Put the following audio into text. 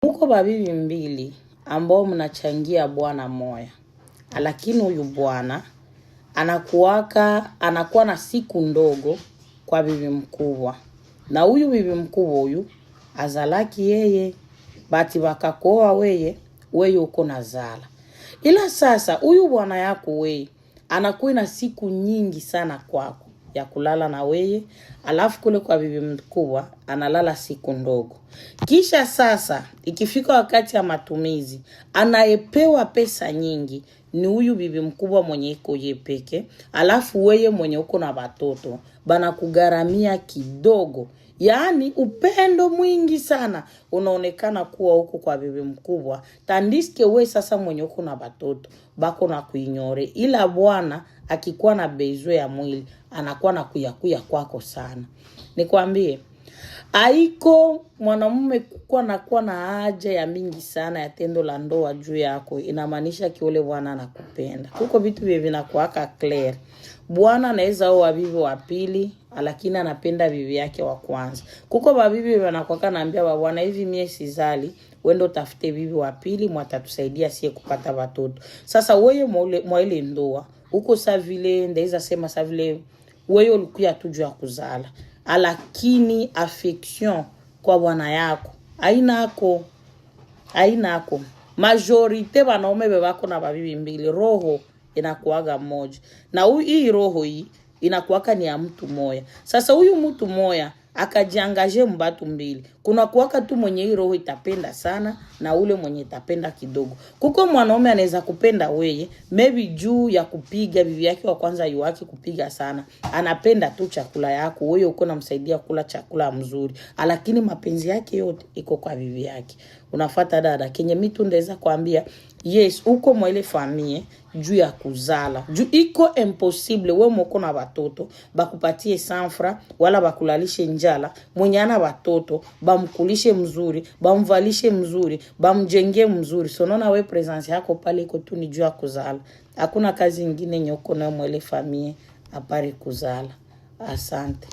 Muko babibi mbili ambao mnachangia bwana moya. Lakini huyu bwana anakuwa na siku ndogo kwa bibi mkubwa. Na huyu bibi mkubwa huyu azalaki yeye, bati wakakoa weye uko na zala. Ila sasa huyu bwana yako weye anakuwa na siku nyingi sana kwako ya kulala na weye, alafu kule kwa bibi mkubwa analala siku ndogo. Kisha sasa ikifika wakati ya matumizi anayepewa pesa nyingi ni huyu bibi mkubwa mwenye iko yepeke, alafu weye mwenye uko na watoto bana kugaramia kidogo. Yaani upendo mwingi sana unaonekana kuwa huko kwa bibi mkubwa, tandiske we sasa mwenye uko na watoto bako na kuinyore. Ila bwana akikuwa na bezo ya mwili anakuwa na kuyakuya kwako sana. Nikwambie, haiko mwanamume kuwa na haja ya mingi sana ya tendo la ndoa juu yako inamaanisha kiole bwana anakupenda. Kuko vitu vinakuwaka clear. Bwana anaweza oa bibi wa pili lakini anapenda bibi yake wa kwanza. Kuko babibi wanakuwaka naambia bwana, hivi mie sizali, wendo tafute bibi wa pili mwatatusaidia sie kupata watoto. Sasa wewe mwa ile ndoa uko sa vile ndeza sema sa vile wewe ulikuwa tu ya kuzala, lakini affection kwa bwana yako hainako. Majorite wanaume bebako na babibi mbili, roho inakuaga moja. Na hii roho hii inakuwaka ni ya mtu moya. Sasa huyu mtu moya akajiangaje mbatu mbili. Kuna kuwaka tu mwenye hii roho itapenda sana na ule mwenye itapenda kidogo. Kuko mwanaume anaweza kupenda weye, maybe juu ya kupiga bibi yake wa kwanza yuwake kupiga sana. Anapenda tu chakula yako, wewe uko namsaidia kula chakula mzuri. Lakini mapenzi yake yote iko kwa bibi yake. Unafuata dada, kenye mitu ndeza kuambia, yes, uko mwa ile famille juu ya kuzala. Juu iko impossible we moko na watoto bakupatie sanfra wala bakulalishe njala, mwenye ana watoto bamkulishe mzuri, bamvalishe mzuri, bamjenge mzuri. So nona we presence yako pale iko tu ni juu ya kuzala. Hakuna kazi nyingine nyoko na mwa ile famille apari kuzala. Asante.